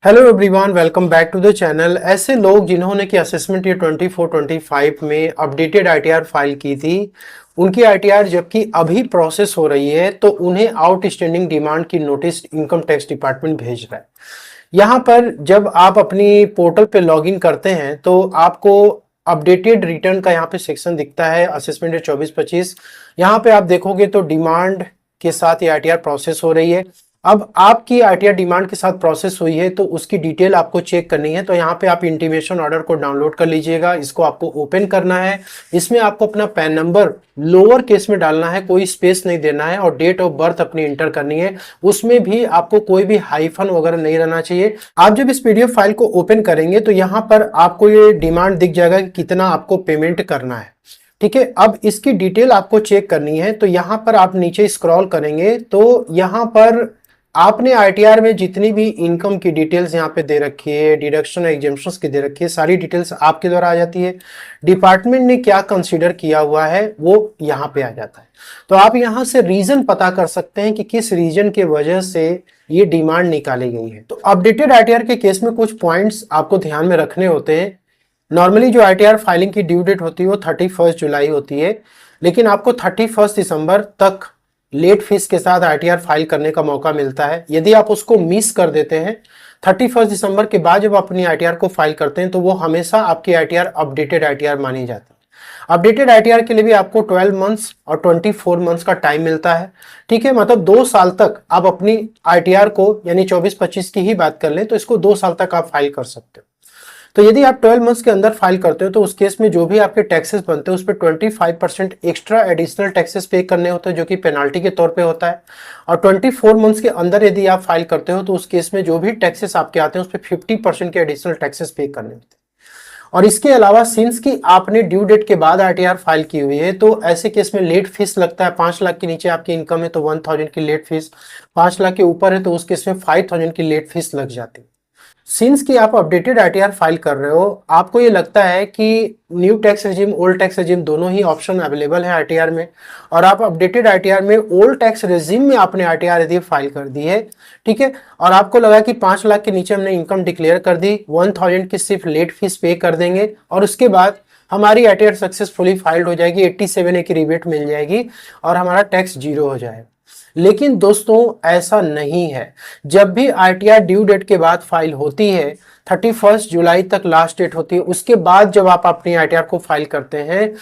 Hello everyone, welcome back to the channel. ऐसे लोग जिन्होंने कि असेसमेंट ईयर 24-25 में अपडेटेड आईटीआर फाइल की थी, उनकी आईटीआर जबकि अभी प्रोसेस हो रही है तो उन्हें आउटस्टैंडिंग डिमांड की नोटिस इनकम टैक्स डिपार्टमेंट भेज रहा है। यहाँ पर जब आप अपनी पोर्टल पे लॉगिन करते हैं तो आपको अपडेटेड रिटर्न का यहाँ पे सेक्शन दिखता है, असेसमेंट ईयर 24-25। यहाँ पे आप देखोगे तो डिमांड के साथ ये आईटीआर प्रोसेस हो रही है। अब आपकी आईटीआर डिमांड के साथ प्रोसेस हुई है तो उसकी डिटेल आपको चेक करनी है। तो यहाँ पे आप इंटीमेशन ऑर्डर को डाउनलोड कर लीजिएगा, इसको आपको ओपन करना है। इसमें आपको अपना पैन नंबर लोअर केस में डालना है, कोई स्पेस नहीं देना है, और डेट ऑफ बर्थ अपनी इंटर करनी है। उसमें भी आपको कोई भी हाइफन वगैरह नहीं रहना चाहिए। आप जब इस पीडीएफ फाइल को ओपन करेंगे तो यहाँ पर आपको ये डिमांड दिख जाएगा कि कितना आपको पेमेंट करना है। ठीक है, अब इसकी डिटेल आपको चेक करनी है तो यहाँ पर आप नीचे स्क्रॉल करेंगे तो यहाँ पर आपने आईटीआर में जितनी भी इनकम की डिटेल्स यहाँ पे दे रखी है, डिडक्शन एग्जेम्पशंस की दे रखी है, सारी डिटेल्स आपके द्वारा आ जाती है। डिपार्टमेंट ने क्या कंसीडर किया हुआ है वो यहाँ पे आ जाता है। तो आप यहाँ से रीजन पता कर सकते हैं कि किस रीजन के वजह से ये डिमांड निकाली गई है। तो अपडेटेड आईटीआर के केस में कुछ पॉइंट्स आपको ध्यान में रखने होते हैं। नॉर्मली जो आईटीआर फाइलिंग की ड्यू डेट होती है वो 31 जुलाई होती है, लेकिन आपको 31 दिसंबर तक लेट फीस के साथ आईटीआर फाइल करने का मौका मिलता है। यदि आप उसको मिस कर देते हैं 31 दिसंबर के बाद जब अपनी आईटीआर को फाइल करते हैं तो वो हमेशा आपकी आईटीआर अपडेटेड आईटीआर मानी जाती है। अपडेटेड आईटीआर के लिए भी आपको 12 मंथ्स और 24 मंथ्स का टाइम मिलता है। ठीक है, मतलब 2 साल तक आप अपनी आईटीआर को, यानी 24-25 की ही बात कर लें तो इसको 2 साल तक आप फाइल कर सकते हो। तो यदि आप 12 मंथ्स के अंदर फाइल करते हो तो उस केस में जो भी आपके टैक्सेस बनते हैं उस पर 25% एक्स्ट्रा एडिशनल टैक्सेस पे करने होते हैं, जो कि पेनाल्टी के तौर पे होता है। और 24 मंथ्स के अंदर यदि आप फाइल करते हो तो उस केस में जो भी टैक्सेस आपके आते हैं उस पर 50% के एडिशनल टैक्सेस पे करने होते हैं। और इसके अलावा सिंस कि आपने ड्यू डेट के बाद आईटीआर फाइल की हुई है तो ऐसे केस में लेट फीस लगता है। 5 लाख के नीचे आपकी इनकम है तो 1000 की लेट फीस, 5 लाख के ऊपर है तो उस केस में 5000 की लेट फीस लग जाती है। सिंस कि आप अपडेटेड आईटीआर फाइल कर रहे हो, आपको ये लगता है कि new tax regime, old tax regime दोनों ही ऑप्शन अवेलेबल है आईटीआर में, और आप अपडेटेड आईटीआर में ओल्ड टैक्स रेजिम में आपने आईटीआर यदि फाइल कर दी है, ठीक है, और आपको लगा कि 5 लाख के नीचे हमने इनकम डिक्लेयर कर दी, 1000 की सिर्फ लेट फीस पे कर देंगे और उसके बाद हमारी आईटीआर सक्सेसफुली फाइल्ड हो जाएगी, 87A की रिबेट मिल जाएगी और हमारा टैक्स 0 हो जाएगा। लेकिन दोस्तों ऐसा नहीं है। जब भी आईटीआर ड्यू डेट के बाद फाइल होती है, 31 जुलाई तक लास्ट डेट होती है, उसके बाद जब आप अपनी आईटीआर को फाइल करते हैं,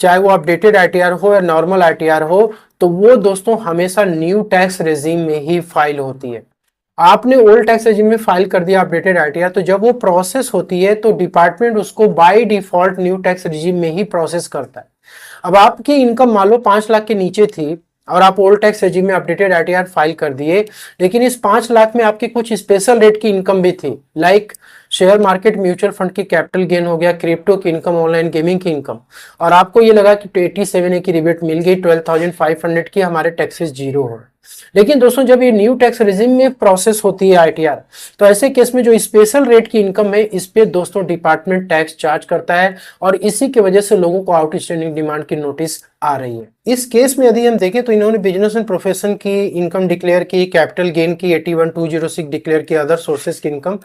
चाहे वो अपडेटेड आईटीआर हो या नॉर्मल आईटीआर हो, तो वो दोस्तों हमेशा न्यू टैक्स रेजिम में ही फाइल होती है। आपने ओल्ड टैक्स रेजिम में फाइल कर दिया अपडेटेड आईटीआर, तो जब वो प्रोसेस होती है तो डिपार्टमेंट उसको by default new tax regime में ही प्रोसेस करता है। अब आपकी इनकम मान लो 5 लाख के नीचे थी और आप ओल्ड टैक्स रेजिम में अपडेटेड आईटीआर फाइल कर दिए, लेकिन इस 5 लाख में आपकी कुछ स्पेशल रेट की इनकम भी थी, like share market, mutual fund की कैपिटल गेन हो गया, क्रिप्टो की इनकम, ऑनलाइन गेमिंग की इनकम, और आपको ये लगा कि 87A की रिबेट मिल गई, 12,500 की, हमारे टैक्सेस 0 हो। लेकिन दोस्तों जब ये न्यू टैक्स रेजिम में प्रोसेस होती है आईटीआर, तो ऐसे केस में जो स्पेशल रेट की इनकम है इस पे दोस्तों डिपार्टमेंट टैक्स चार्ज करता है, और इसी की वजह से लोगों को आउटस्टैंडिंग डिमांड की नोटिस आ रही है। इस केस में यदि हम देखें तो इन्होंने बिजनेस एंड प्रोफेशन की इनकम डिक्लेयर की, कैपिटल गेन की 81,206 डिक्लेयर की, अदर सोर्सेज की इनकम,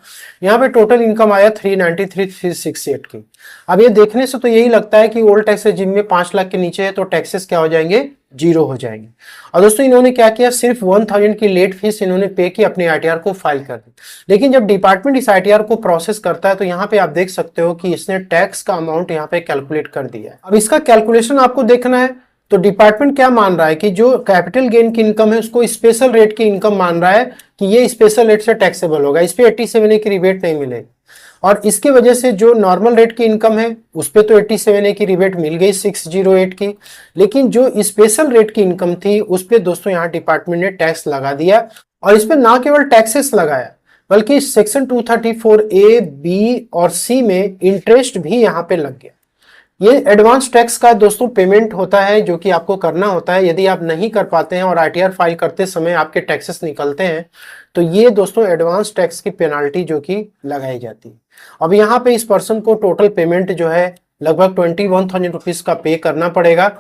यहाँ पे टोटल इनकम आया 393,368 की। अब ये देखने से तो यही लगता है कि ओल्ड टैक्स रेजिम में 5 लाख के नीचे है तो टैक्सेस क्या हो जाएंगे, 0 हो जाएंगे। और दोस्तों इन्होंने क्या किया, सिर्फ 1000 की लेट फीस इन्होंने पे की, अपने आईटीआर को फाइल कर दी। लेकिन जब डिपार्टमेंट इस आईटीआर को प्रोसेस करता है तो यहाँ पे आप देख सकते हो कि इसने टैक्स का अमाउंट यहाँ पे कैलकुलेट कर दिया है। अब इसका कैलकुलेशन आपको देखना है तो डिपार्टमेंट क्या मान रहा है कि जो कैपिटल गेन की इनकम है उसको स्पेशल रेट की इनकम मान रहा है कि ये स्पेशल रेट से टैक्सेबल होगा, इस पे 87A की रिबेट नहीं मिलेगी। और इसके वजह से जो नॉर्मल रेट की इनकम है उस पे तो 87A की रिबेट मिल गई 608 की, लेकिन जो स्पेशल रेट की इनकम थी उस पे दोस्तों यहाँ डिपार्टमेंट ने टैक्स लगा दिया। और इस पे ना केवल टैक्सेस लगाया बल्कि सेक्शन 234A, B और C में इंटरेस्ट भी यहाँ पे लग गया। ये एडवांस टैक्स का दोस्तों पेमेंट होता है जो कि आपको करना होता है। यदि आप नहीं कर पाते हैं और आईटीआर फाइल करते समय आपके टैक्सेस निकलते हैं तो ये दोस्तों एडवांस टैक्स की पेनाल्टी जो कि लगाई जाती है। अब यहाँ पे इस पर्सन को टोटल पेमेंट जो है लगभग 21,000 रुपीज का पे करना पड़ेगा।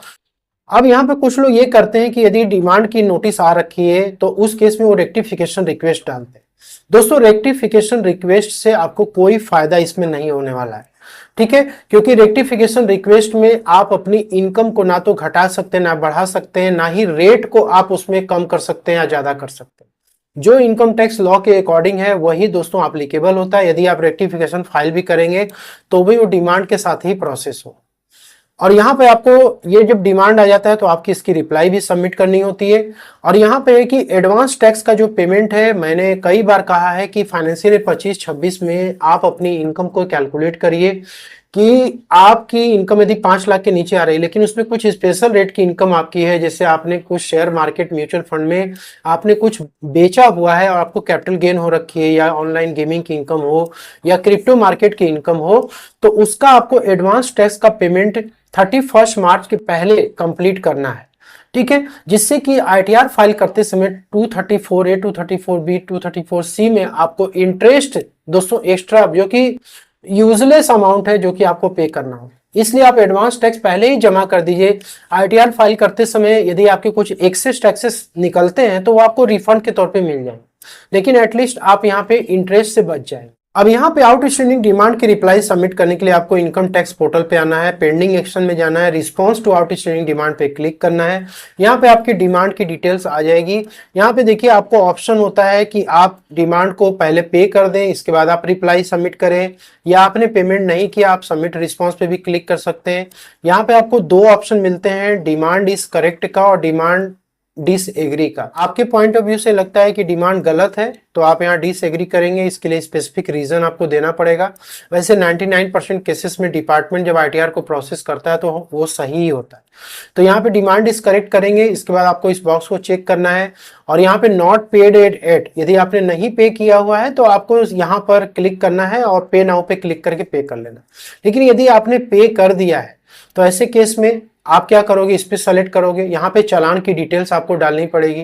अब यहाँ पे कुछ लोग ये करते हैं कि यदि डिमांड की नोटिस आ रखी है तो उस केस में वो रेक्टिफिकेशन रिक्वेस्ट डालते हैं। दोस्तों रेक्टिफिकेशन रिक्वेस्ट से आपको कोई फायदा इसमें नहीं होने वाला है, ठीक है, क्योंकि रेक्टिफिकेशन रिक्वेस्ट में आप अपनी इनकम को ना तो घटा सकते हैं ना बढ़ा सकते हैं, ना ही रेट को आप उसमें कम कर सकते हैं या ज्यादा कर सकते हैं। जो इनकम टैक्स लॉ के अकॉर्डिंग है वही दोस्तों एप्लीकेबल होता है। यदि आप रेक्टिफिकेशन फाइल भी करेंगे तो भी वो डिमांड के साथ ही प्रोसेस हो। और यहाँ पे आपको ये जब डिमांड आ जाता है तो आपकी इसकी रिप्लाई भी सबमिट करनी होती है। और यहाँ पे है कि एडवांस टैक्स का जो पेमेंट है, मैंने कई बार कहा है कि फाइनेंशियल 25-26 में आप अपनी इनकम को कैलकुलेट करिए कि आपकी इनकम यदि 5 लाख के नीचे आ रही है, लेकिन उसमें कुछ स्पेशल रेट की इनकम आपकी है, जैसे आपने कुछ शेयर मार्केट म्यूचुअल फंड में आपने कुछ बेचा हुआ है और आपको कैपिटल गेन हो रखी है, या ऑनलाइन गेमिंग की इनकम हो या क्रिप्टो मार्केट की इनकम हो, तो उसका आपको एडवांस टैक्स का पेमेंट 31 मार्च के पहले कंप्लीट करना है, ठीक है, जिससे कि आईटीआर फाइल करते समय 234A, 234B, 234C में आपको इंटरेस्ट दोस्तों एक्स्ट्रा, जो कि यूजलेस अमाउंट है, जो कि आपको पे करना हो, इसलिए आप एडवांस टैक्स पहले ही जमा कर दीजिए। आईटीआर फाइल करते समय यदि आपके कुछ एक्सेस टैक्सेस निकलते हैं तो वो आपको रिफंड के तौर पे मिल जाएंगे, लेकिन एटलीस्ट आप यहाँ पे इंटरेस्ट से बच जाएंगे। अब यहाँ पे आउटस्टैंडिंग डिमांड की रिप्लाई सबमिट करने के लिए आपको इनकम टैक्स पोर्टल पे आना है, पेंडिंग एक्शन में जाना है, रिस्पांस टू आउटस्टैंडिंग डिमांड पे क्लिक करना है। यहाँ पे आपकी डिमांड की डिटेल्स आ जाएगी। यहाँ पे देखिए आपको ऑप्शन होता है कि आप डिमांड को पहले पे कर दें, इसके बाद आप रिप्लाई सबमिट करें, या आपने पेमेंट नहीं किया आप सबमिट रिस्पॉन्स पे भी क्लिक कर सकते हैं। यहाँ पे आपको दो ऑप्शन मिलते हैं, डिमांड इज करेक्ट का और डिमांड डिसएग्री का। आपके पॉइंट ऑफ व्यू से लगता है कि डिमांड गलत है तो आप यहाँ डिसएग्री करेंगे, इसके लिए स्पेसिफिक रीजन आपको देना पड़ेगा। वैसे 99% केसेस में डिपार्टमेंट जब आईटीआर को प्रोसेस करता है तो वो सही ही होता है। तो यहाँ पे डिमांड इज करेक्ट करेंगे, इसके बाद आपको इस बॉक्स को चेक करना है और यहाँ पे नॉट पेड एट, यदि आपने नहीं पे किया हुआ है तो आपको यहाँ पर क्लिक करना है और पे नाउ पे क्लिक करके पे कर लेना। लेकिन यदि आपने पे कर दिया है तो ऐसे केस में आप क्या करोगे, इस पे सेलेक्ट करोगे, यहाँ पे चालान की डिटेल्स आपको डालनी पड़ेगी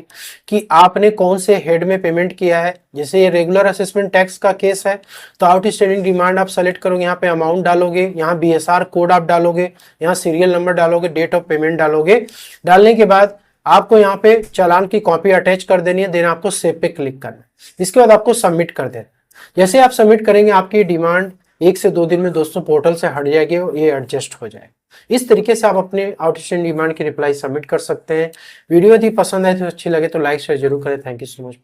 कि आपने कौन से हेड में पेमेंट किया है। जैसे ये रेगुलर असेसमेंट टैक्स का केस है तो आउटस्टैंडिंग डिमांड आप सेलेक्ट करोगे, यहाँ पे अमाउंट डालोगे, यहाँ बीएसआर कोड आप डालोगे, यहाँ सीरियल नंबर डालोगे, डेट ऑफ पेमेंट डालोगे। डालने के बाद आपको यहाँ पे चालान की कॉपी अटैच कर देनी है, देन आपको सेव पे क्लिक करना है। इसके बाद आपको सबमिट कर देना। जैसे आप सबमिट करेंगे आपकी डिमांड 1 से 2 दिन में दोस्तों पोर्टल से हट जाएगी और ये एडजस्ट हो जाएगा। इस तरीके से आप अपने आउटस्टैंडिंग डिमांड की रिप्लाई सबमिट कर सकते हैं। वीडियो यदि पसंद आए तो अच्छी लगे तो लाइक शेयर जरूर करें। Thank you so much.